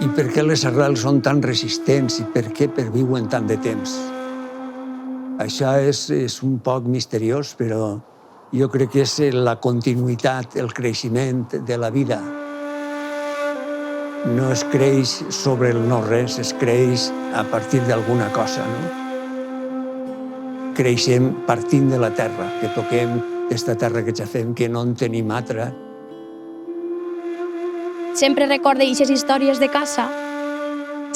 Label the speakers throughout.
Speaker 1: I per què les arrels són tan resistents i per què perviuen tant de temps. Això és un poc misteriós, però jo crec que és la continuïtat, el creixement de la vida. No es creix sobre el no-res, es creix a partir d'alguna cosa, no? Creixem partint de la terra, que toquem aquesta terra que ja fem, que no en tenim altra.
Speaker 2: Sempre recorde aquestes històries de casa,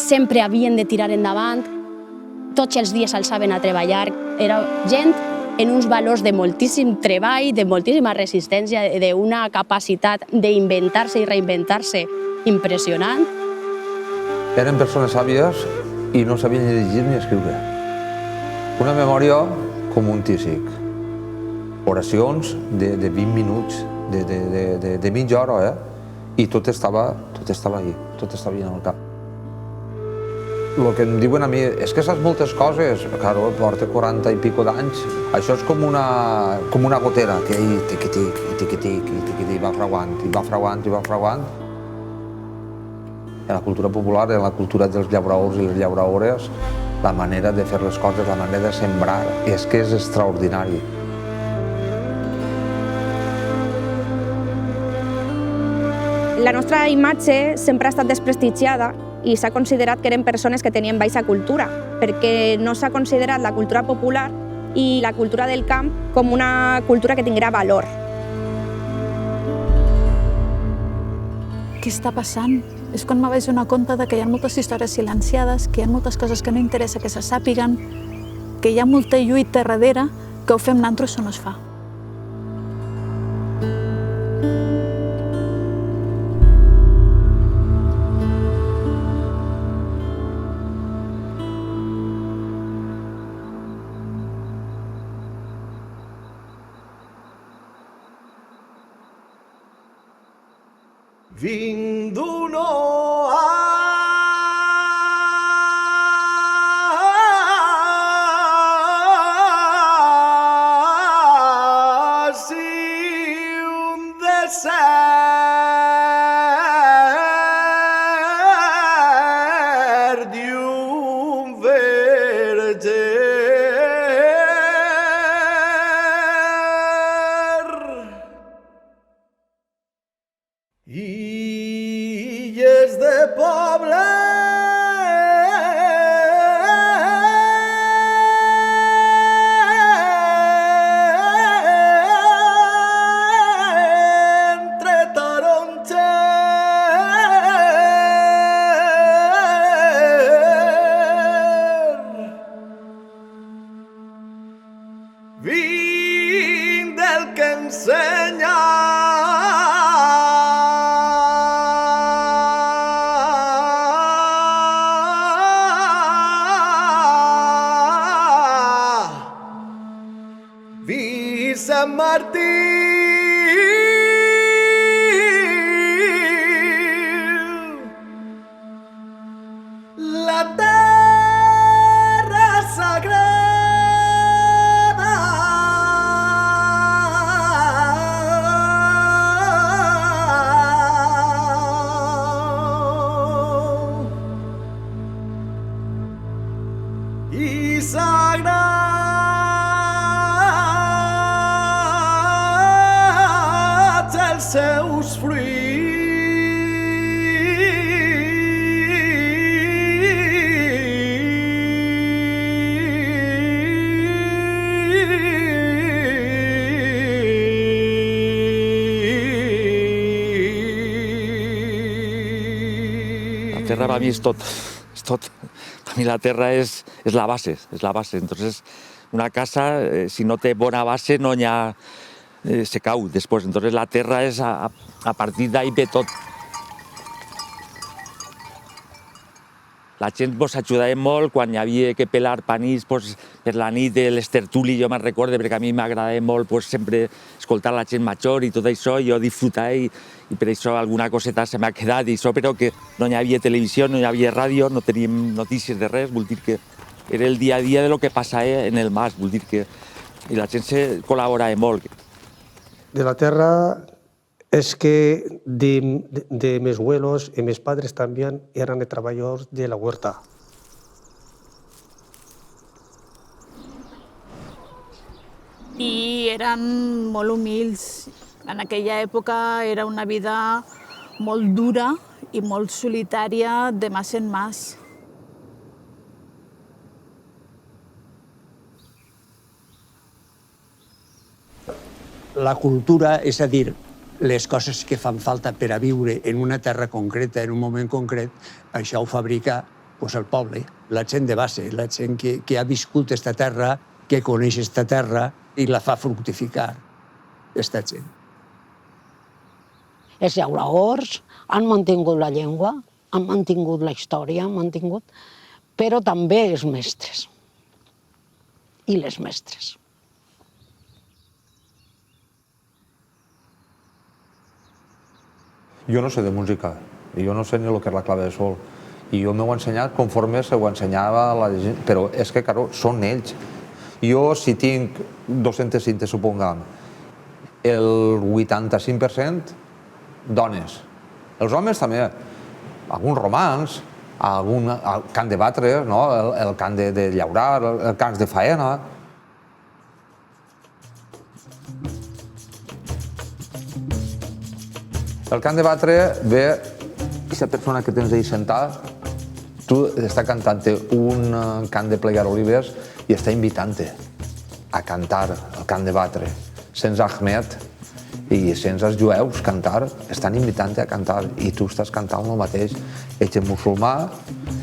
Speaker 2: sempre havien de tirar endavant, tots els dies alçaven a treballar, era gent en uns valors de moltíssim treball, de moltíssima resistència, d'una capacitat d'inventar-se i reinventar-se impressionant.
Speaker 3: Eren persones sàvies i no sabien ni llegir ni escriure. Una memòria com un tísic. Oracions de 20 minuts, de mitja hora, i tot estava allà, tot estava allà en el cap. El que em diuen a mi és que saps moltes coses, claro, porta 40 i pico d'anys. Això és com una gotera que ahí tiqui-tic, va fraguant, i va fraguant, i va fraguant. En la cultura popular, en la cultura dels llauraors i les llauraores, la manera de fer les coses, la manera de sembrar, és que és extraordinari.
Speaker 4: La nostra imatge sempre ha estat desprestigiada i s'ha considerat que eren persones que tenien baixa cultura, perquè no s'ha considerat la cultura popular i la cultura del camp com una cultura que tinguera valor.
Speaker 5: Què està passant? És quan me vaig donar compte que hi ha moltes històries silenciades, que hi ha moltes coses que no interessa que se sàpiguen, que hi ha molta lluita darrere, que ho fem nosaltres o no es fa.
Speaker 6: Vinc d'un oasi, un desert i un verger. Illes de poble entre taronxer. Vinc del que ensenya Sant Martí. La terra sagrada i sagrada els seus fruits.
Speaker 7: La terra per mi és tot. Per mi la terra és la base, Entonces, una casa, si no té bona base, no hi ha... se cau després. Entonces, la terra és a partir d'ahí ve tot. La gent ens ajudava molt quan hi havia que pelar panís per la nit de les tertúlies, jo me'n recordo, perquè a mi m'agradava molt sempre escoltar la gent major i tot això, jo disfrutava i per això alguna coseta se m'ha quedat, però que no hi havia televisió, no hi havia ràdio, no teníem notícies de res, vol dir que era el dia a dia de lo que passava en el mas, vol dir que la gent se col·laborava molt.
Speaker 8: De la terra Es que de mis abuelos y mis padres también eran de trabajadores de la huerta.
Speaker 5: I eren molt humils. En aquella època era una vida molt dura i molt solitària de mas en mas.
Speaker 1: La cultura, és a dir, les coses que fan falta per a viure en una terra concreta, en un moment concret, això ho fabrica pues, el poble, la gent de base, la gent que ha viscut aquesta terra, que coneix aquesta terra i la fa fructificar, aquesta gent.
Speaker 9: Els llauradors han mantingut la llengua, han mantingut la història, han mantingut, però també els mestres i les mestres.
Speaker 3: Jo no sé de música, jo no sé ni el que és la clave de sol. I jo m'ho he ensenyat conforme se ho ensenyava la gent, però és que, claro, són ells. Jo, si tinc 200 cintes, supongam, el 85% dones. Els homes també, alguns romans, algun cant de batre, no? El cant de llaurar, el cant de faena. El cant de batre ve, aquesta persona que tens ahí sentada, tu està cantant un cant de plegar olives i està invitant-te a cantar el cant de batre. Sents Ahmed i sents els jueus cantar, estan invitant-te a cantar i tu estàs cantant el mateix. Ells en musulmà,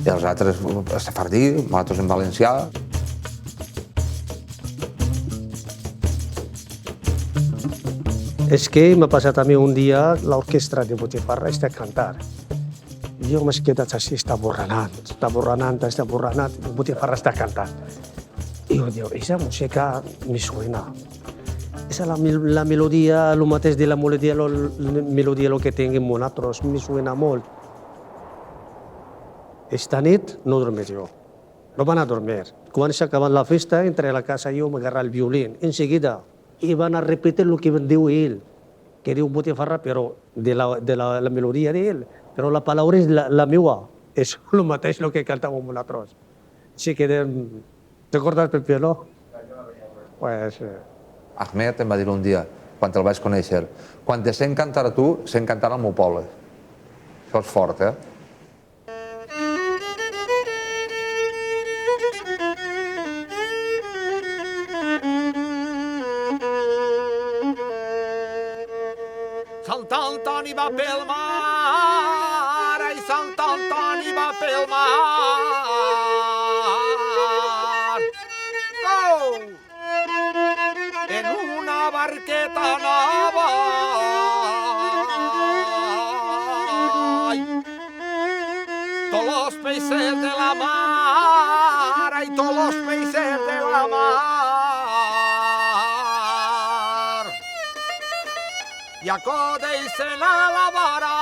Speaker 3: els altres sefardí, nosaltres en valencià.
Speaker 8: Es que m'ha passat a mi un dia l'orquestra de Botifarra està a cantar. Jo m'he quedat així, està borranant, Botifarra està cantant. I jo dic, aquesta música me suena. Esa la melodia, el mateix de la melodia, el que tinguem nosaltres, me suena molt. Esta nit no dormir jo, no van a dormir. Quan s'ha acabat la festa, entré a la casa jo, m'agarra el violín, enseguida. I van a repetir el que diu ell, que diu Botifarra, però de la melodia d'ell, però la paraula és la meva, és el mateix que cantàvem nosaltres. Així que recordes, Pepe, no? Pues...
Speaker 3: Ahmed em va dir un dia, quan el vaig conèixer, quan te sent cantar a tu, sent cantar al meu poble. Això és fort, eh?
Speaker 6: Sant Antoni va pel mar, ai, Sant Antoni va pel mar. Oh! En una barqueta nova. Ai, tots los peixos de la mar, ai, tots los peixos de la mar. I acudeixen a la vara.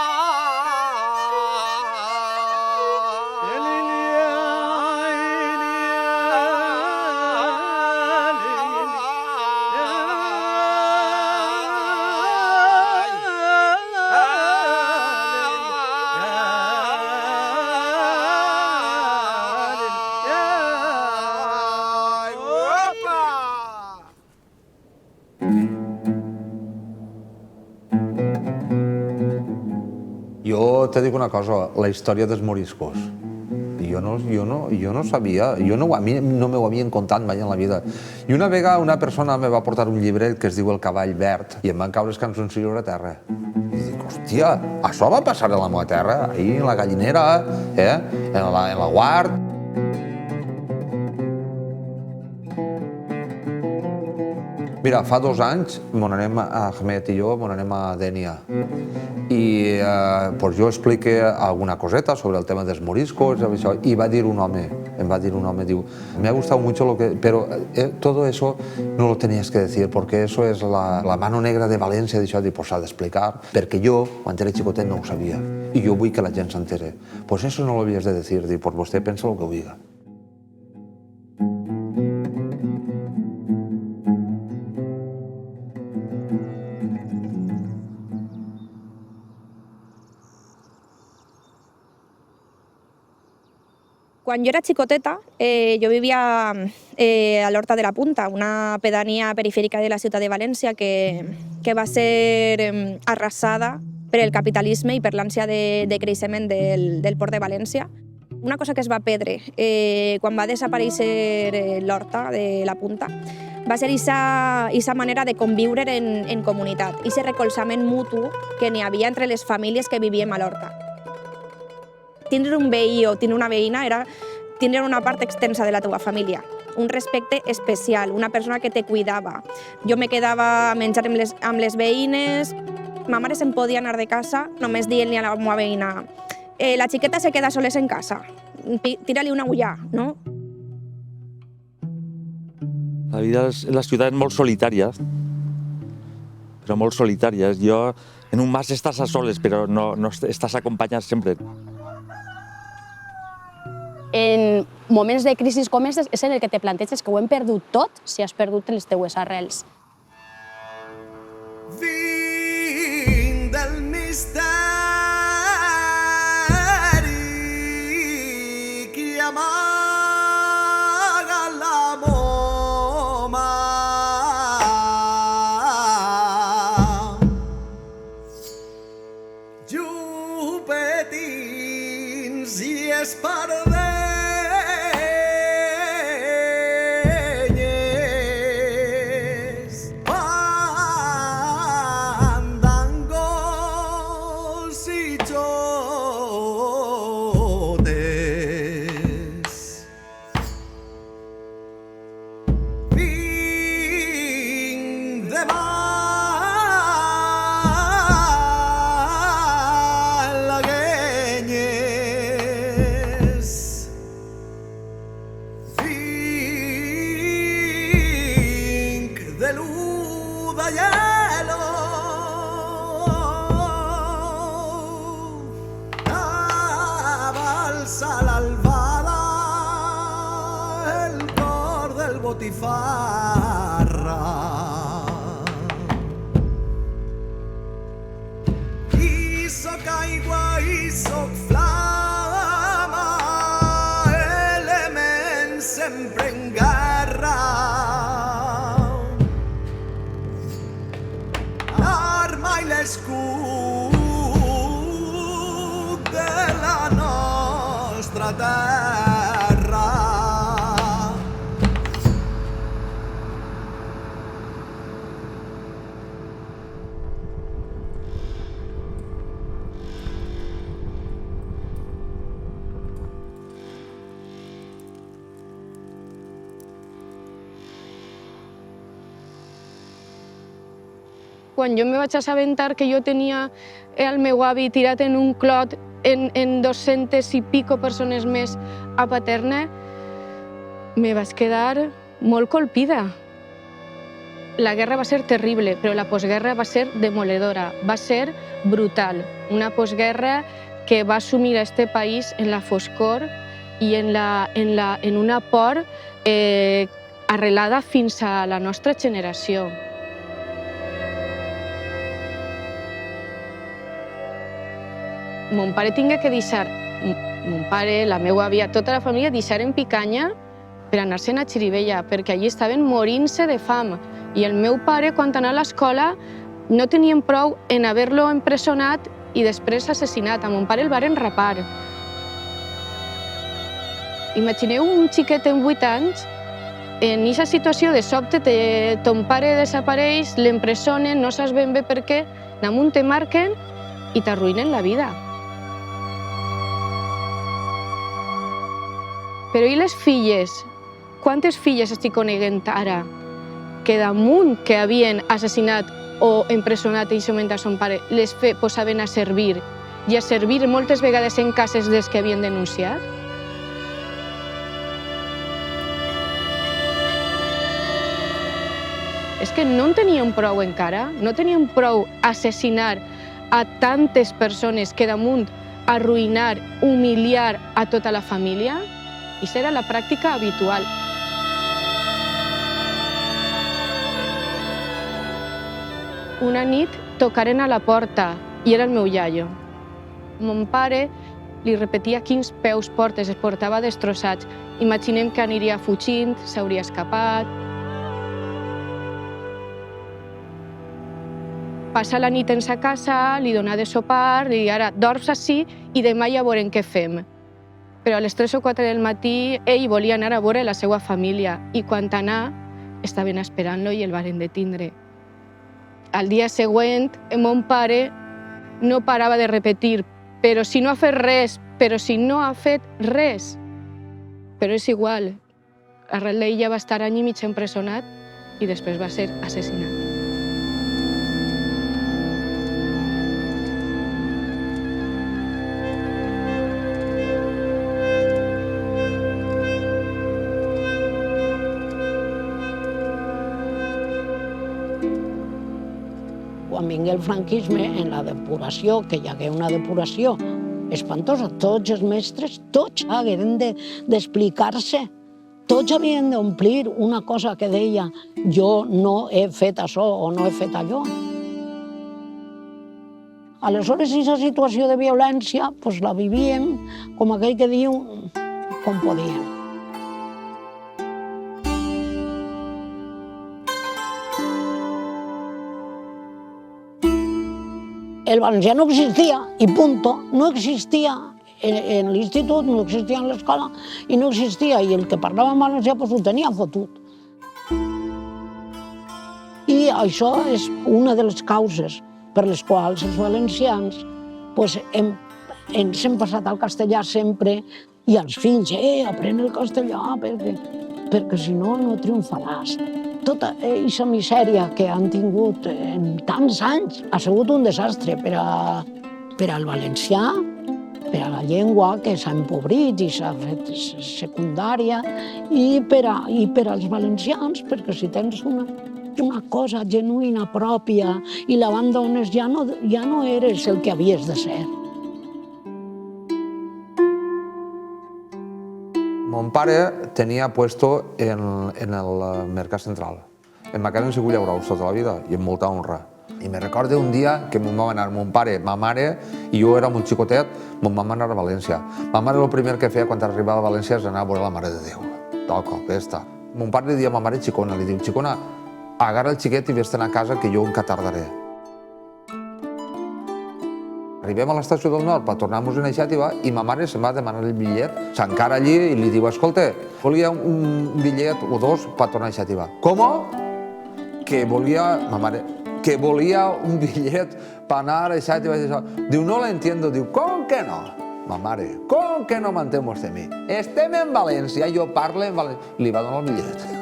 Speaker 3: Jo te dic una cosa, la història dels moriscos. Jo no sabia, a mi no m'ho havien contat mai en la vida. I una vegada una persona me va portar un llibret que es diu El cavall verd i em van caure els cançoncillos a terra. I dic, hòstia, això va passar a la meva terra, ahir en la gallinera, en la guard. Mira, fa 2 anys Ahmed i jo anem a Dénia i jo expliqué alguna coseta sobre el tema dels moriscos i va dir un home, diu, me ha gustado mucho pero todo eso no lo tenías que decir porque eso es la mano negra de València, d'això, pues s'ha d'explicar, perquè jo, quan era xicotet, no ho sabia i jo vull que la gent s'entere. Pues eso no lo havies de decir, pues vostè pensa el que ho diga.
Speaker 4: Quan jo era xicoteta, jo vivia a l'Horta de la Punta, una pedania perifèrica de la ciutat de València que va ser arrasada per el capitalisme i per l'ànsia de creixement del port de València. Una cosa que es va perdre quan va desaparèixer l'Horta de la Punta va ser aquesta manera de conviure en comunitat, aquest recolzament mutu que n'hi havia entre les famílies que vivíem a l'Horta. Tindre un veí o tindre una veïna era tindre una part extensa de la teva família, un respecte especial, una persona que te cuidava. Jo me quedava a menjar amb les veïnes, ma mare se'n podia anar de casa només dient-li a la meva veïna la xiqueta se queda soles en casa, tira-li una ullà, no?
Speaker 7: La vida en la ciutat és molt solitària, però molt solitària. Jo, en un mas estàs a soles, però no estàs acompanyat sempre.
Speaker 2: En moments de crisi com aquestes és en el que te planteges que ho hem perdut tot si has perdut les teues arrels.
Speaker 6: Vinc del misteri que amaga la moma. Jupetins i espardents botifarra. I soc aigua i soc flama, elements sempre en guerra. L'arma i l'escut de la nostra terra.
Speaker 10: Quan jo me vaig assabentar que jo tenia el meu avi tirat en un clot en 200 i pico persones més a Paterna, me vaig quedar molt colpida. La guerra va ser terrible, però la postguerra va ser demoledora, va ser brutal. Una postguerra que va sumir a este país en la foscor i en una por arrelada fins a la nostra generació. Mon pare tingué que deixar, mon pare, la meva àvia, tota la família, deixaren Picanya per anar-se'n a Xirivella, perquè allí estaven morint-se de fam. I el meu pare, quan anava a l'escola, no tenien prou en haver-lo empresonat i després assassinat. A mon pare el varen rapar. Imagineu un xiquet en 8 anys, en aquesta situació de sobte, ton pare desapareix, l'empresonen, no saps ben bé per què, damunt te marquen i t'arruïnen la vida. Però i les filles? Quantes filles estic coneguent ara que damunt que havien assassinat o empresonat en aquest moment a son pare les posaven a servir i a servir moltes vegades en cases dels que havien denunciat? És que no en teníem prou encara, no teníem prou assassinar a tantes persones que damunt arruïnar, humiliar a tota la família. I això era la pràctica habitual. Una nit tocaren a la porta i era el meu iaio. Mon pare li repetia quins peus portes, es portava destrossats. Imaginem que aniria fugint, s'hauria escapat. Passa la nit en sa casa, li dona de sopar, i ara dorms ací i demà ja veurem què fem. Però a les 3 o 4 del matí ell volia anar a veure la seva família i quan anà estaven esperant-lo i el varen detindre. Al dia següent, mon pare no parava de repetir però si no ha fet res, però si no ha fet res. Però és igual, arrel d'ella va estar any i mig empresonat i després va ser assassinat.
Speaker 9: Quan vingui el franquisme, en la depuració, que hi hagué una depuració espantosa, tots els mestres, tots hagueren d'explicar-se. Tots havien d'omplir una cosa que deia jo no he fet això o no he fet allò. Aleshores, aquesta situació de violència la vivíem, com aquell que diu, com podíem. El valencià no existia, i punto. No existia en l'institut, no existia en l'escola, i no existia. I el que parlava en valencià ho tenia fotut. I això és una de les causes per les quals els valencians ens hem passat al castellà sempre, i als fills, aprèn el castellà, perquè si no, no triomfaràs. Tota aquesta misèria que han tingut en tants anys ha sigut un desastre per al valencià, per a la llengua, que s'ha empobrit i s'ha fet secundària, i per als valencians, perquè si tens una cosa genuïna, pròpia, i l'abandones, ja no eres el que havies de ser.
Speaker 3: Mon pare tenia puesto en el Mercat Central. En ma casa han sigut llauraus tota la vida i amb molta honra. I me recordo un dia que me'n vam anar mon pare, ma mare, i jo era molt xicotet, me'n vam anar a València. Ma mare el primer que feia quan arribava a València és anar a veure la Mare de Déu. Toca, festa. Mon pare li dia a ma mare xicona, li diu, xicona, agarra el xiquet i vés-te'n a casa que jo encara tardaré. Arribem a l'estació del Nord per tornar-nos a Xàtiva i ma mare se'n va demanar el bitllet, s'encara allí i li diu, escolta, volia un bitllet o dos per tornar a Xàtiva. Com? Que volia, ma mare, que volia un bitllet per anar a Xàtiva. Diu, no l'entiendo. Diu, com que no? Ma mare, com que no m'entén de mi? Estem en València, jo parlo en València. Li va donar el bitllet.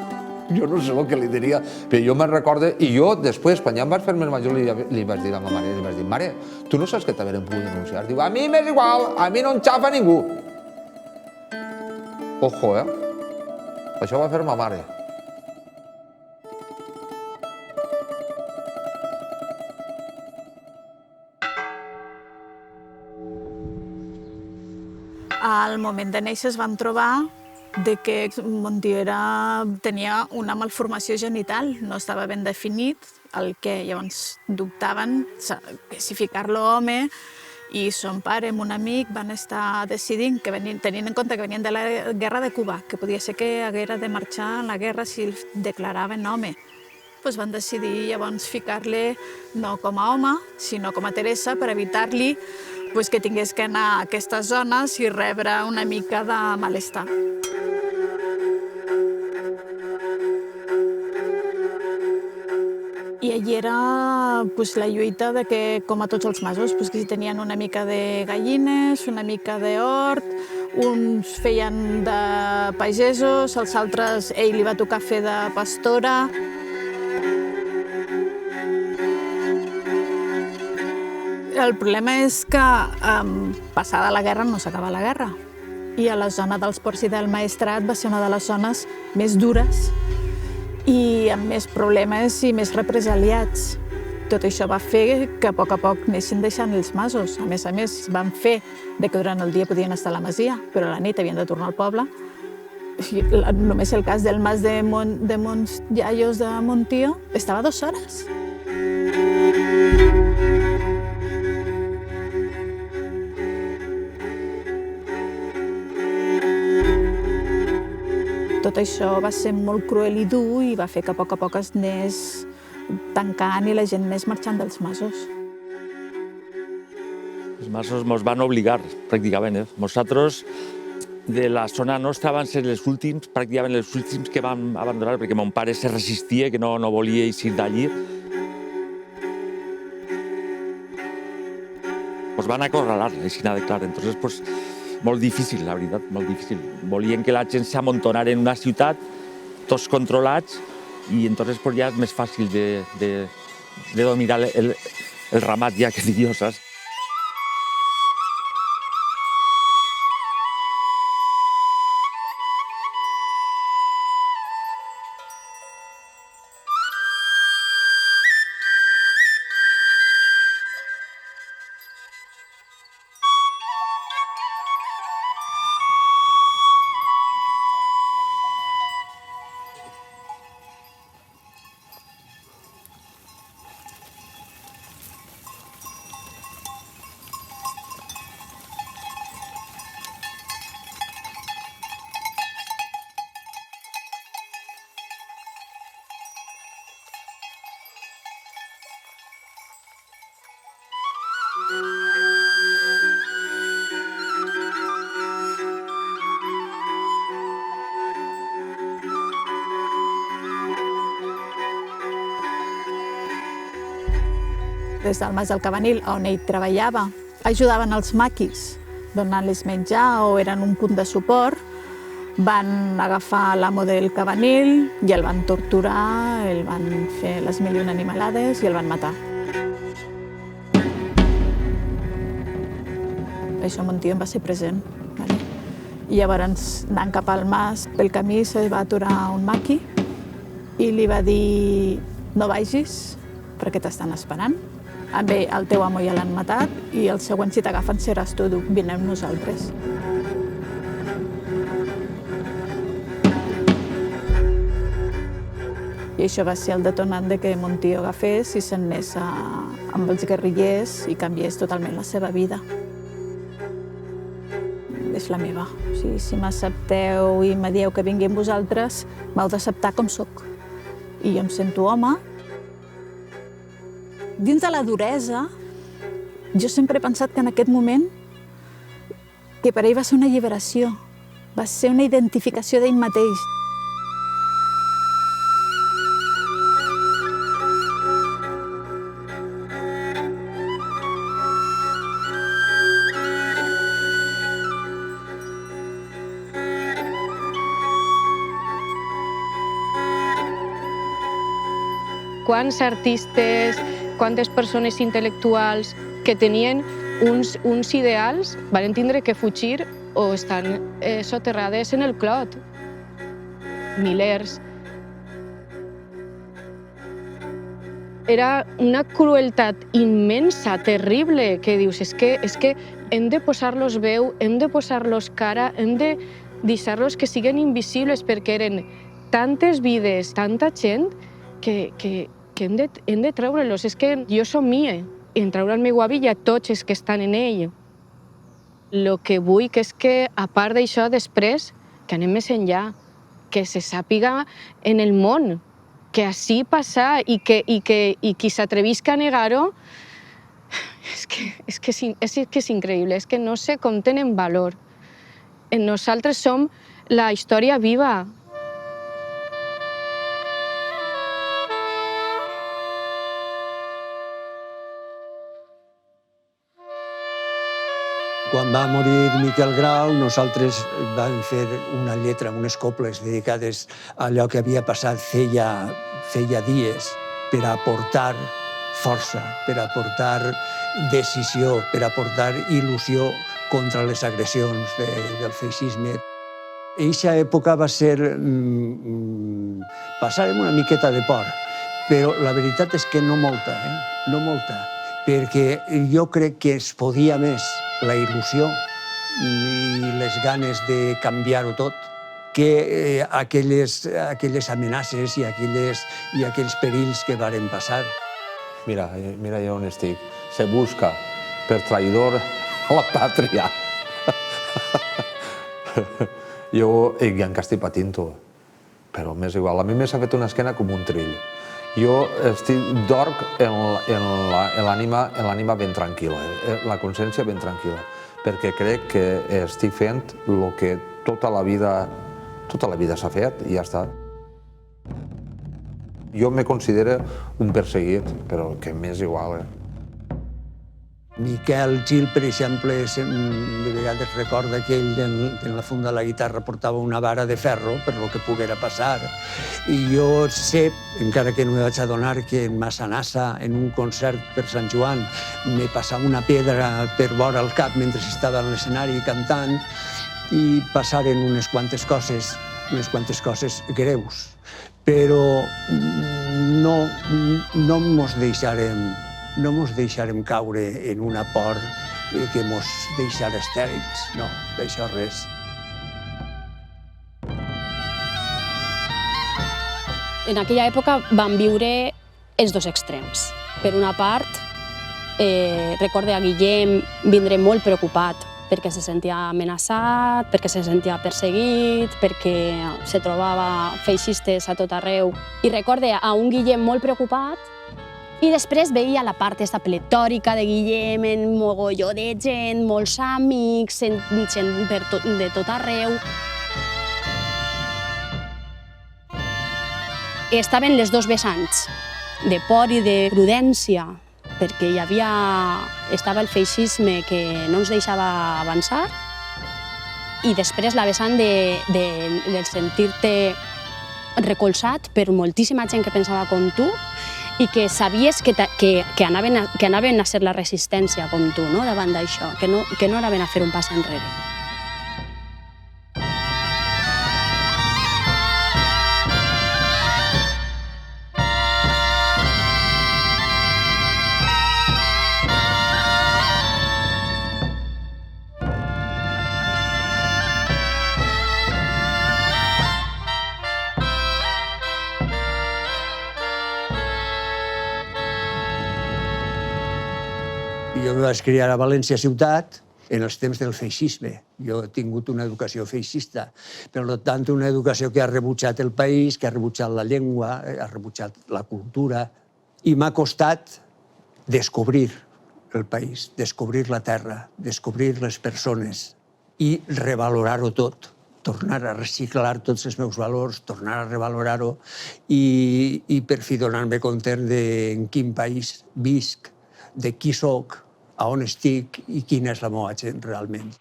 Speaker 3: Jo no sé el que li diria, però jo me'n recordo, i jo després, quan ja em vaig fer més major, li vaig dir a ma mare, li vaig dir, mare, tu no saps que t'haurem pogut denunciar? Diu, a mi m'és igual, a mi no em xafa ningú. Ojo, Això va fer ma mare.
Speaker 5: Al moment de néixer es van trobar que mon tio tenia una malformació genital, no estava ben definit, el que llavors dubtaven si ficar-lo home, i son pare amb un amic van estar decidint, tenint en compte que venien de la guerra de Cuba, que podia ser que haguera de marxar a la guerra si el declaraven home. Van decidir llavors ficar-li no com a home, sinó com a Teresa, per evitar-li que tingués que anar a aquestes zones i rebre una mica de malestar. I allí era la lluita de que, com a tots els masos, que si tenien una mica de gallines, una mica d'hort, uns feien de pagesos, els altres, ell li va tocar fer de pastora. El problema és que passada la guerra no s'acaba la guerra. I a la zona dels ports i del Maestrat va ser una de les zones més dures i amb més problemes i més represaliats. Tot això va fer que a poc anessin deixant els masos. A més, van fer que durant el dia podien estar a la masia, però a la nit havien de tornar al poble. Només el cas del mas de Mons Iaios de Montió estava 2 hores. tot això va ser molt cruel i dur i va fer que a poc es anés tancant i la gent anés marxant dels masos.
Speaker 7: Els masos ens van obligar, pràcticament. Nosaltres, de la zona nostra, van ser els últims, pràcticament els últims que vam abandonar, perquè mon pare se resistia, que no volia eixir d'allí. Ens van acorralar, així de clar. Entonces, molt difícil, la veritat, molt difícil. Volien que la gent s'amontonara en una ciutat, tots controlats, i entonces ja és més fàcil de dominar el ramat, ja que dic jo, saps?
Speaker 5: Des del Mas del Cabanil, on ell treballava, ajudaven els maquis, donant-los menjar o eren un punt de suport. Van agafar l'amo del Cabanil i el van torturar, el van fer les 1001 animalades i el van matar. Això mon tio em va ser present. I llavors, anant cap al mas, pel camí se va aturar un maqui i li va dir: no vagis, perquè t'estan esperant. Amb ell, el teu amo ja l'han matat i el següent, si t'agafen, seràs tu, vinem nosaltres. I això va ser el detonant de que mon tio agafés i se'n anés amb els guerrillers i canviés totalment la seva vida. És la meva. Si m'accepteu i me dieu que vingui amb vosaltres, m'heu d'acceptar com sóc. I jo em sento home. Dins de la duresa, jo sempre he pensat que en aquest moment, que per ell va ser una alliberació, va ser una identificació d'ell mateix.
Speaker 10: Quants artistes, quantes persones intel·lectuals que tenien uns ideals van tindre que fugir o estan soterrades en el clot. Milers. Era una crueltat immensa, terrible, que dius, és que hem de posar-los veu, hem de posar-los cara, hem de deixar-los que siguen invisibles, perquè eren tantes vides, tanta gent, que hem de treure-los. És que jo somie en treure el meu avi i a tots els que estan en ell. El que vull és que, a part d'això, després, que anem més enllà, que se sàpiga en el món, que així passa i qui s'atrevisca a negar-ho, és que és increïble, és que no sé com tenen valor. Nosaltres som la història viva.
Speaker 1: Quan va morir Miquel Grau, nosaltres vam fer una lletra, unes coples dedicades a allò que havia passat feia dies, per aportar força, per aportar decisió, per aportar il·lusió contra les agressions del feixisme. Eixa època va ser... passàrem una miqueta de por, però la veritat és que no molta, no molta, perquè jo crec que es podia més la il·lusió i les ganes de canviar-ho tot que aquelles amenaces i aquells perills que varen passar.
Speaker 3: Mira jo on estic. Se busca per traïdor a la pàtria. Jo encara estic patint-ho. però m'és igual. A mi m'ha fet una esquena com un trill. Jo dorc en l'ànima ben tranquil·la, la consciència ben tranquil·la, perquè crec que estic fent el que tota la vida s'ha fet i ja està. Jo me considero un perseguit, però que m'és igual.
Speaker 1: Miquel Gil, per exemple, de vegades recorda que ell en la funda de la guitarra portava una vara de ferro per lo que poguera passar. I jo sé, encara que no me vaig adonar, que en Massanassa, en un concert per Sant Joan, me passava una pedra per vora el cap mentre estava en l'escenari cantant i passaren unes quantes coses greus. Però no mos deixarem caure en una por que mos deixarà estèrils. No, d'això res.
Speaker 2: En aquella època vam viure els dos extrems. Per una part, recorde a Guillem vindre molt preocupat perquè se sentia amenaçat, perquè se sentia perseguit, perquè se trobava feixistes a tot arreu. I recorde a un Guillem molt preocupat i després veia la part aquesta pletòrica de Guillem, en mogolló de gent, molts amics, gent de tot arreu. Estaven les dos vessants, de por i de prudència, perquè estava el feixisme que no ens deixava avançar i després la vessant de sentir-te recolzat per moltíssima gent que pensava com tu i que sabies que anaven a ser la resistència com tu, no? Davant d'això, que no anaven a fer un pas enrere.
Speaker 1: Jo me vaig criar a València ciutat en els temps del feixisme. Jo he tingut una educació feixista, per tant, una educació que ha rebutjat el país, que ha rebutjat la llengua, ha rebutjat la cultura, i m'ha costat descobrir el país, descobrir la terra, descobrir les persones i revalorar-ho tot, tornar a reciclar tots els meus valors, tornar a revalorar-ho i per fi donar-me compte en quin país visc, de qui soc, a on estic i quina és la meva gent realment.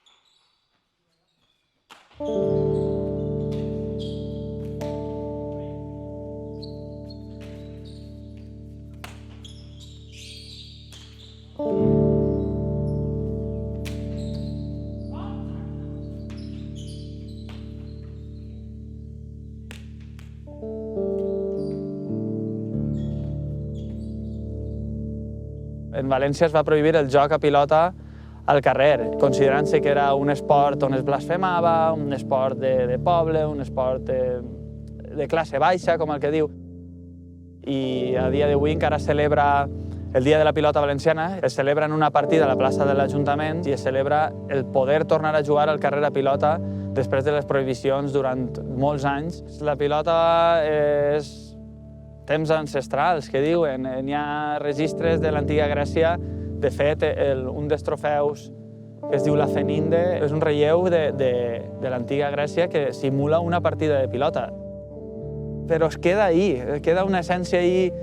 Speaker 11: En València es va prohibir el joc a pilota al carrer, considerant-se que era un esport on es blasfemava, un esport de poble, un esport de classe baixa, com el que diu. I a dia d'avui encara es celebra el Dia de la Pilota Valenciana, es celebra en una partida a la plaça de l'Ajuntament i es celebra el poder tornar a jugar al carrer a pilota després de les prohibicions durant molts anys. La pilota és temps ancestrals, que diuen. N'hi ha registres de l'antiga Grècia. De fet, un dels trofeus que es diu la Feninde és un relleu de l'antiga Grècia que simula una partida de pilota. Però es queda ahí, queda una essència ahí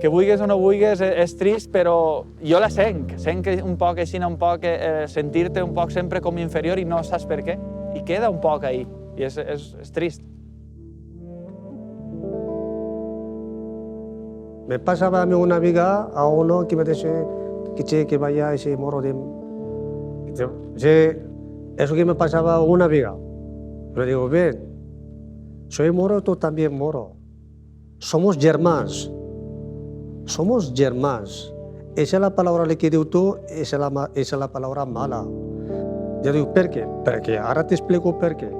Speaker 11: que vulguis o no vulguis, és trist, però jo la senc un poc així, sentir-te un poc sempre com inferior i no saps per què. I queda un poc ahí, i és trist.
Speaker 8: Me pasaba a mí una amiga, a uno que me dice que vaya ese moro de... Eso que me pasaba a una amiga. Le digo, ven, soy moro, tú también moro. Somos germans. Somos germans. Esa es la palabra que diu tu, esa es la palabra mala. Yo digo, ¿por qué? Porque ahora te explico por qué.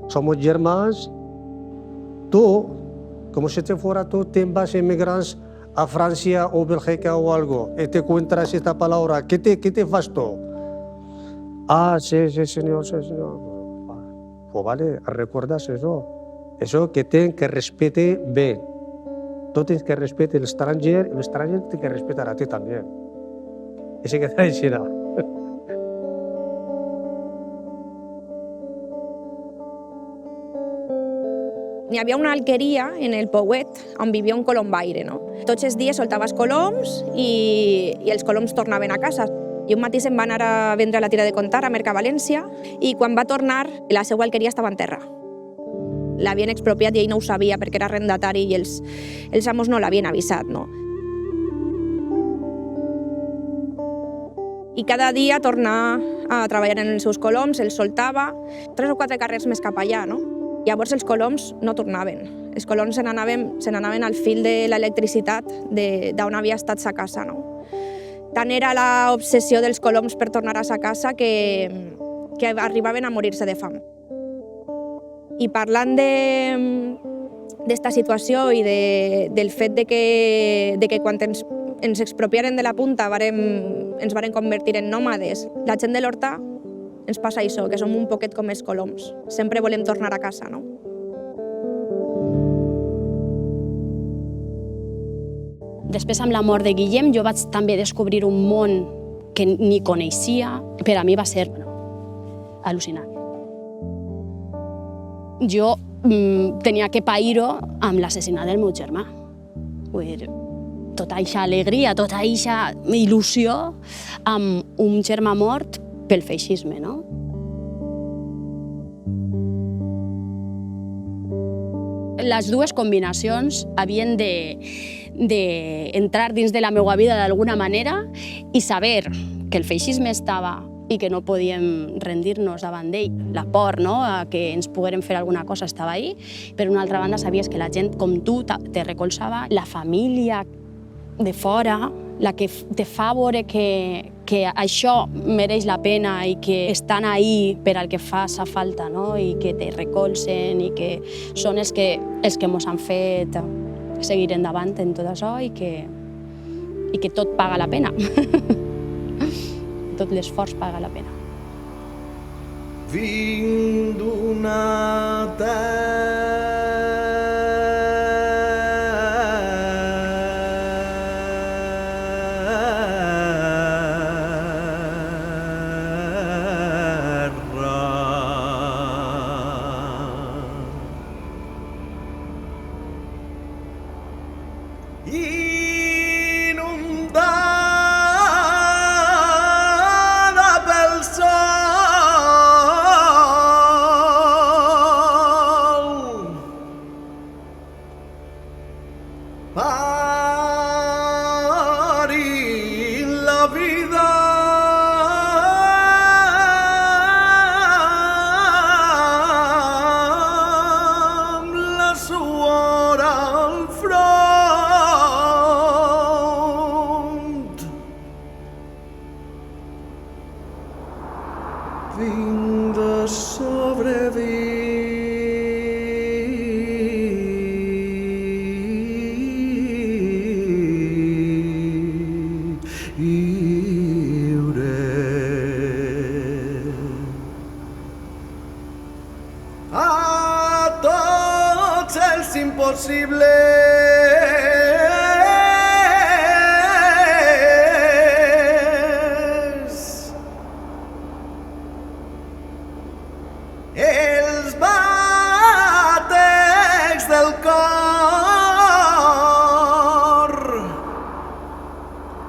Speaker 8: Somos germans. Tú, como si te fuera tú, te vas a emigrar a Francia o Bélgica o algo, y te encuentras esta palabra, ¿qué te fas tú? Ah, sí, señor, sí, señor. Pues vale, recuerdas eso. Això que tenen que respectar bé. Tu tens que respectar l'estranger i l'estranger té que respectar a ti també. I se quedarà així.
Speaker 4: Hi havia una alqueria en el Pouet on vivia un colombaire. No? Tots els dies soltaves coloms i els coloms tornaven a casa. I un matí se'n va anar a vendre la tira de contar a Mercavalència i quan va tornar la seva alqueria estava en terra. L'havien expropiat i ell no ho sabia perquè era arrendatari i els amos no l'havien avisat. No? I cada dia tornar a treballar en els seus coloms, els soltava 3 o 4 carrers més cap allà. No? Llavors els coloms no tornaven. Els coloms se n'anaven al fil de l'electricitat d'on havia estat sa casa. No? Tant era l'obsessió dels coloms per tornar a sa casa que arribaven a morir-se de fam. I parlant d'esta situació i del fet de que quan ens expropiaren de la punta ens varen convertir en nòmades, la gent de l'Horta ens passa això, que som un poquet com els coloms. Sempre volem tornar a casa, no?
Speaker 2: Després, amb la mort de Guillem, jo vaig també descobrir un món que ni coneixia. Per a mi va ser al·lucinant. Jo tenia que pair-ho amb l'assassinat del meu germà. Tota aquesta alegria, tota aquesta il·lusió amb un germà mort pel feixisme, no? Les dues combinacions havien d'entrar dins de la meva vida d'alguna manera i saber que el feixisme estava i que no podíem rendir-nos davant d'ell. La por, no?, a que ens poguérem fer alguna cosa estava ahí. Per una altra banda, sabies que la gent com tu te recolzava, la família de fora, la que te fa veure que això mereix la pena i que estan ahí per al que fa falta, no? I que te recolzen i que són els que mos han fet seguir endavant en tot això i que tot paga la pena. Tot l'esforç paga la pena.
Speaker 6: Vinc d'una impossibles. Els batecs del cor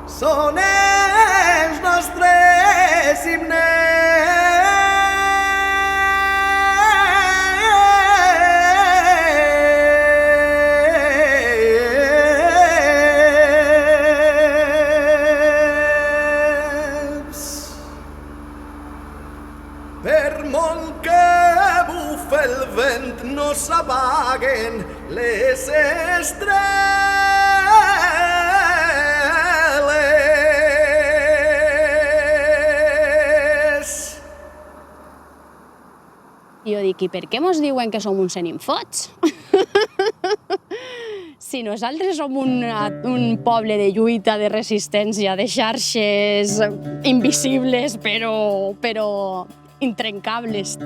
Speaker 6: són els nostres himnes. Per molt que bufa el vent no s'apaguen les estrelles.
Speaker 2: Jo dic, i per què mos diuen que som uns seninfots? Si nosaltres som un poble de lluita, de resistència, de xarxes invisibles, però intrencables.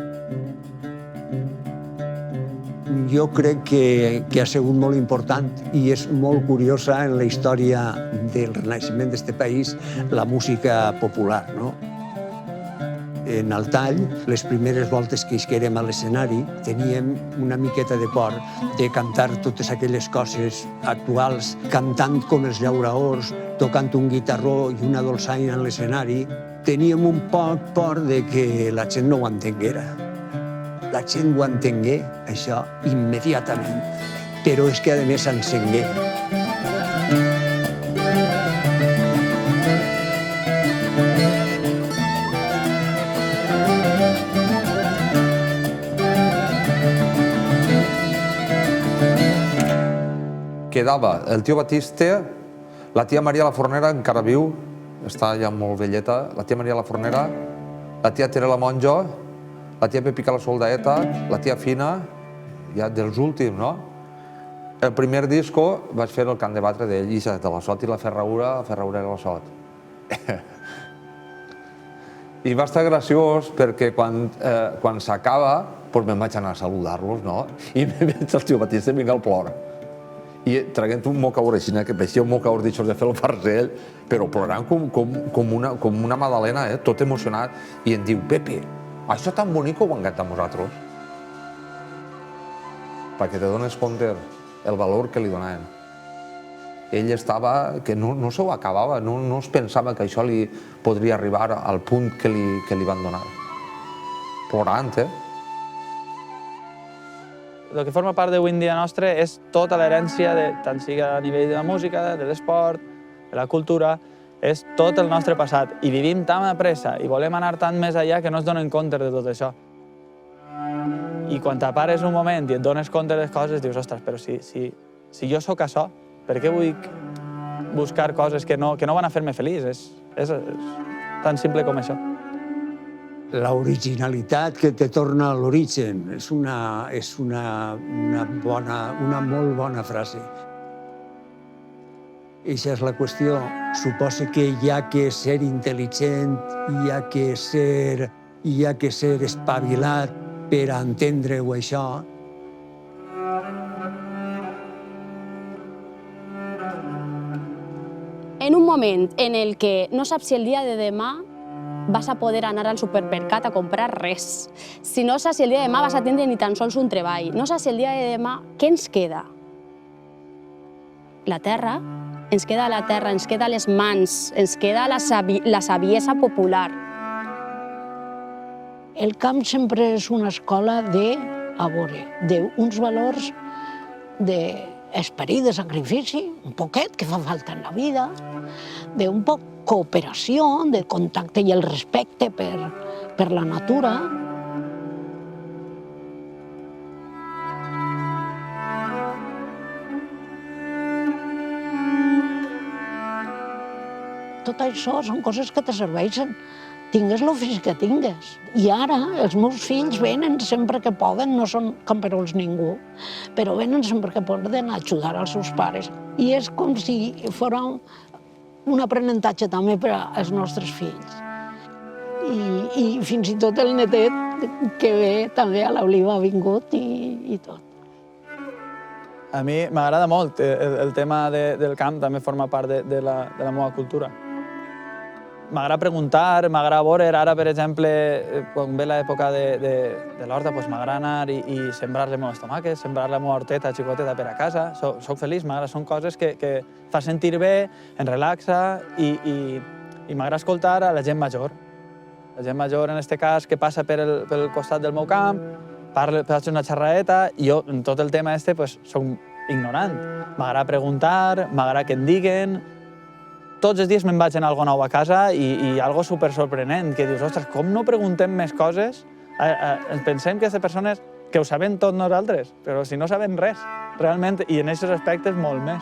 Speaker 1: jo crec que ha sigut molt important i és molt curiosa en la història del renaixement d'aquest país la música popular, no? En el tall, les primeres voltes que isquérem a l'escenari, teníem una miqueta de por de cantar totes aquelles coses actuals, cantant com els llauraors, tocant un guitarró i una dolçaina en l'escenari. Teníem un poc por de que la gent no ho entenguera. La gent ho entengué, això, immediatament, però és que, a més, s'encengué.
Speaker 3: Quedava el tio Batiste, la tia Maria la Fornera encara viu, està ja molt velleta, la tia Maria la Fornera, la tia Tere la Monjo, la tia Pepica la Soldaeta, la tia Fina, ja dels últims, no? El primer disco vaig fer el cant de batre d'ell, de la Sot i la Ferraura i la Sot. I va estar graciós perquè quan s'acaba, doncs me'n vaig anar a saludar-los, no? I me veig el tio Batiste vinga al plor. I traguent un mocaur així, que paeixia un mocaur d'això de fer el farcell, però plorant com una magdalena, tot emocionat, i em diu, Pepe, això tan bonic ho han gat a nosaltres? Perquè te dones compte el valor que li donaven. Ell estava, que no se ho acabava, no es pensava que això li podria arribar al punt que li van donar. Plorant,
Speaker 11: El que forma part d'Avui en dia nostre és tota l'herència, tant sigui a nivell de la música, de l'esport, de la cultura, és tot el nostre passat. I vivim tan a pressa i volem anar tan més allà que no es donen compte de tot això. I quan t'apares un moment i et dones compte de les coses, dius, ostres, però si jo sóc això, per què vull buscar coses que no van a fer-me feliç? És tan simple com això.
Speaker 1: L'originalitat que te torna a l'origen és una molt bona frase. Eixa és la qüestió. Suposa que hi ha que ser intel·ligent, hi ha que ser espavilat per a entendre-ho, això.
Speaker 2: En un moment en el que no saps si el dia de demà vas a poder anar al supermercat a comprar res. Si no saps si el dia de demà vas a tindre ni tan sols un treball. No saps si el dia de demà, què ens queda? La terra. Ens queda la terra, ens queda les mans, ens queda la saviesa popular.
Speaker 9: El camp sempre és una escola d'uns valors d'esperit de sacrifici, un poquet que fa falta en la vida, d'un poc cooperació, de contacte i el respecte per la natura. Tot això són coses que te serveixen, tingues l'ofici que tingues. I ara els meus fills venen sempre que poden, no són camperols ningú, però venen sempre que poden a ajudar als seus pares. I és com si fos un aprenentatge també per als nostres fills. I fins i tot el netet que ve també a l'Oliva ha vingut i tot.
Speaker 11: A mi m'agrada molt el tema del camp, també forma part de la meva cultura. M'agrada preguntar, m'agrada veure, ara per exemple, quan ve l'època de l'horta, m'agrada anar i sembrar les meves tomàquets, sembrar la meva horteta xicoteta per a casa. Soc feliç, m'agrada, són coses que fa sentir bé, em relaxa i m'agrada escoltar a la gent major. La gent major, en aquest cas, que passa pel costat del meu camp, faig una xerradeta i jo, en tot el tema soc ignorant. M'agrada preguntar, m'agrada que em diguen. Tots els dies me'n vaig anar alguna nou a casa i algo supersorprenent, que dius, ostres, com no preguntem més coses? Pensem que aquestes persones que ho sabem tot nosaltres, però si no sabem res, realment, i en aquests aspectes molt més.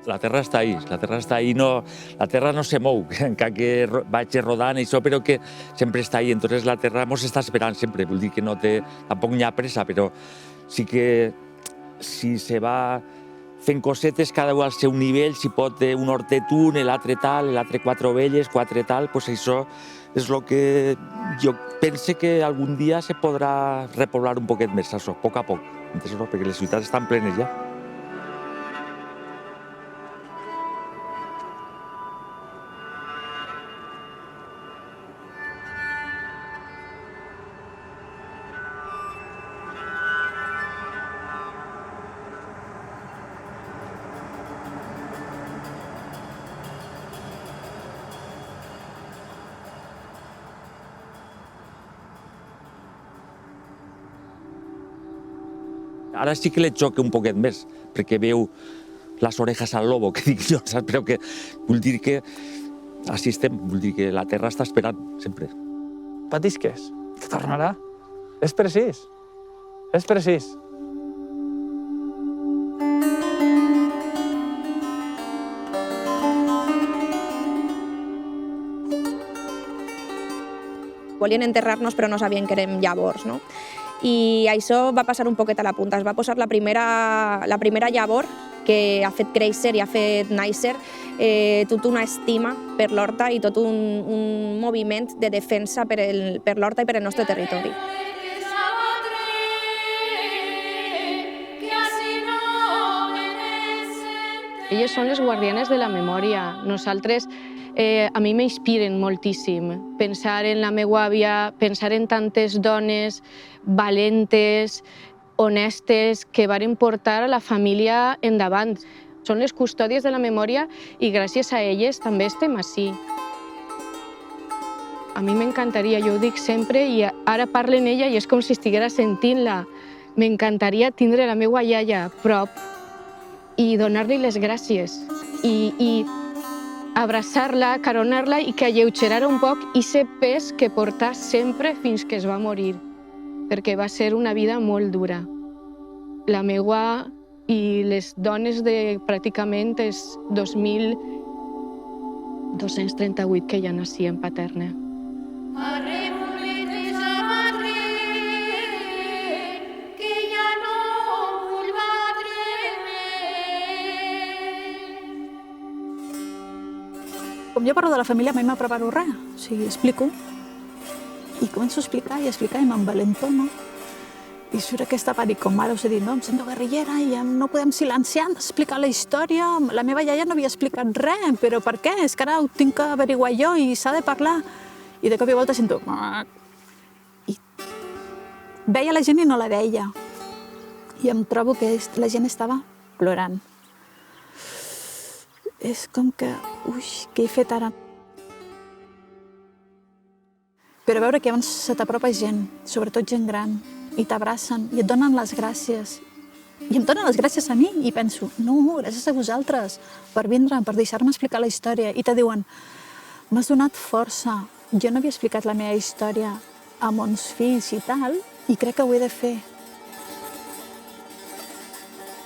Speaker 7: La terra està ahí, la terra no se mou, encara que vaig rodant i això, però que sempre està ahí. Entonces la terra ens està esperant sempre, vull dir que tampoc n'hi ha pressa, però sí que si se va fent cosetes cada un al seu nivell, si pot un hortet un, l'altre tal, l'altre 4 ovelles, 4 tal, doncs això és el que jo pense que algun dia se podrà repoblar un poquet més, això, a poc, perquè les ciutats estan plenes ja. Ara sí que le xoca un poquet més, perquè veu les orejas al lobo, que dic jo, saps? Però que vull dir que així estem, vull dir que la terra està esperant, sempre.
Speaker 11: Patisques, que tornarà. És precís, és precís.
Speaker 4: Volien enterrar-nos però no sabien que érem llavors, no? I això va passar un poquet a la punta. Es va posar la primera llavor que ha fet créixer i ha fet néixer tota una estima per l'horta i tot un moviment de defensa per l'horta i per el nostre territori.
Speaker 10: Elles són les guardianes de la memòria. Nosaltres, a mi m'inspiren moltíssim. Pensar en la meva àvia, pensar en tantes dones valentes, honestes, que varen portar a la família endavant. Són les custòdies de la memòria i gràcies a elles també estem ací. A mi m'encantaria, jo ho dic sempre, i ara parlo en ella i és com si estiguera sentint-la. M'encantaria tindre la meva iaia a prop i donar-li les gràcies i abraçar-la, caronar-la i que alleugerara un poc aquest pes que portà sempre fins que es va morir, perquè va ser una vida molt dura. La meva i les dones de pràcticament els 2.238 que ja nacien paterna.
Speaker 5: Com jo parlo de la família, mai me preparo res. O sigui, explico. I començo a explicar i m'envalentono. I surt aquesta part, i com ara us he dit, no, em sento guerrillera i no podem silenciar, hem d'explicar la història. La meva iaia no havia explicat res, però per què? És que ara ho tinc que averiguar jo i s'ha de parlar. I de cop i volta sento... I veia la gent i no la veia. I em trobo que la gent estava plorant. És com que... Ui, què he fet ara? Però veure que abans se t'apropa gent, sobretot gent gran, i t'abracen i et donen les gràcies. I em donen les gràcies a mi i penso, no, gràcies a vosaltres per vindre, per deixar-me explicar la història. I te diuen, m'has donat força. Jo no havia explicat la meva història a mons fills i tal, i crec que ho he de fer.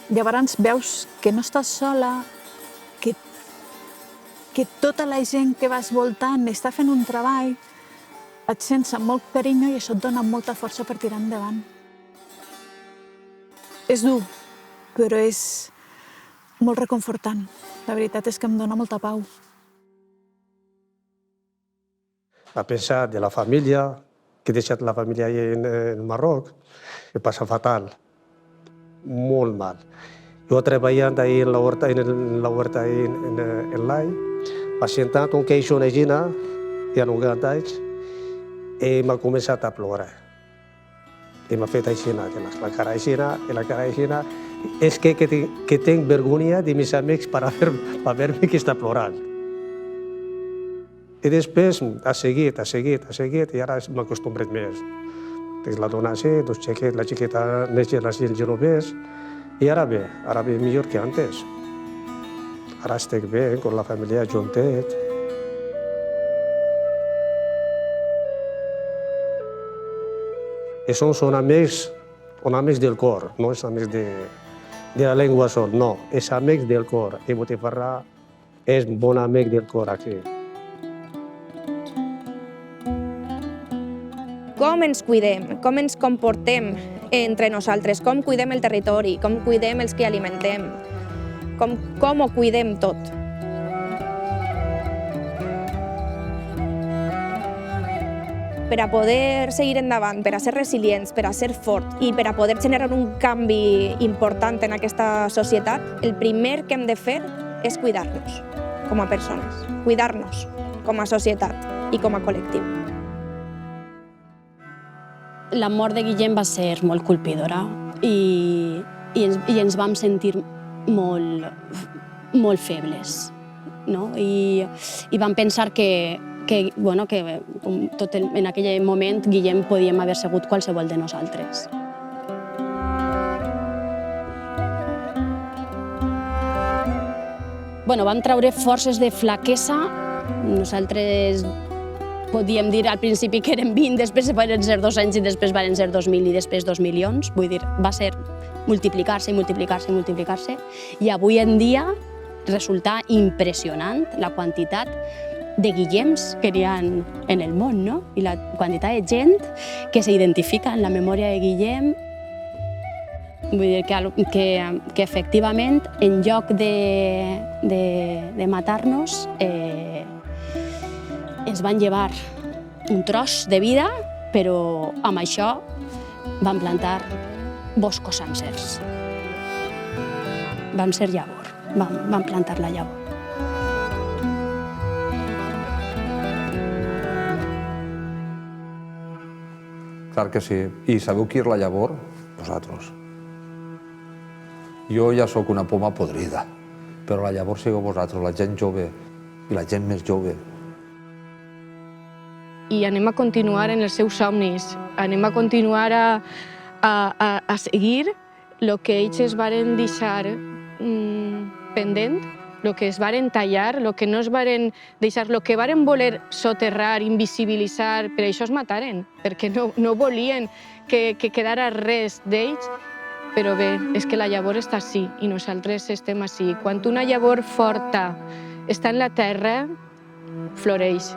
Speaker 5: Llavors veus que no estàs sola, que tota la gent que vas voltant està fent un treball, et sents amb molt carinyo i això et dona molta força per tirar endavant. És dur, però és molt reconfortant. La veritat és que em dona molta pau.
Speaker 8: A pensar de la família, que he deixat la família en Marroc, que passa fatal, molt mal. Jo treballant ahí en la huerta en l'any, pacientant un queixo una gina, ja no anys, i m'ha començat a plorar. I m'ha fet aixina, la cara aixina, i la cara aixina. És que tinc vergonya de meus amics per veure que està plorant. I després ha seguit, i ara m'ha acostumbrat més. Tens la dona així, la xiqueta neix al genovès, i ara bé millor que antes. Ara estic bé, amb la família juntet. I són amics del cor, no és amics de la llengua sol, no, és amics del cor. I Botifarra és bon amic del cor aquí.
Speaker 4: Com ens cuidem, com ens comportem entre nosaltres, com cuidem el territori, com cuidem els que alimentem. com ho cuidem tot. Per a poder seguir endavant, per a ser resilients, per a ser fort i per a poder generar un canvi important en aquesta societat, el primer que hem de fer és cuidar-nos com a persones, cuidar-nos com a societat i com a col·lectiu.
Speaker 2: La mort de Guillem va ser molt colpidora i ens vam sentir molt febles, no? I vam pensar que en aquell moment Guillem podíem haver sigut qualsevol de nosaltres. Vam treure forces de flaquesa. Nosaltres podíem dir al principi que eren 20, després van ser 2 anys i després van ser 2.000 i després 2 milions. Vull dir, va ser multiplicar-se i multiplicar-se i multiplicar-se. I avui en dia resulta impressionant la quantitat de Guillems que hi ha en el món, no? I la quantitat de gent que s'identifica en la memòria de Guillem. Vull dir que efectivament, en lloc de matar-nos, ens van llevar un tros de vida, però amb això van plantar boscos sencers. Vam ser llavor, vam plantar la llavor.
Speaker 3: Clar que sí. I sabeu qui és la llavor? Vosaltres. Jo ja sóc una poma podrida, però la llavor sigueu vosaltres, la gent jove i la gent més jove.
Speaker 10: I anem a continuar en els seus somnis, anem a continuar a seguir el que ells es varen deixar pendent, el que es varen tallar, el que no es varen deixar, el que varen voler soterrar, invisibilitzar, per això es mataren, perquè no volien que quedara res d'ells. Però bé, és que la llavor està així i nosaltres estem així. Quan una llavor forta està en la terra, floreix.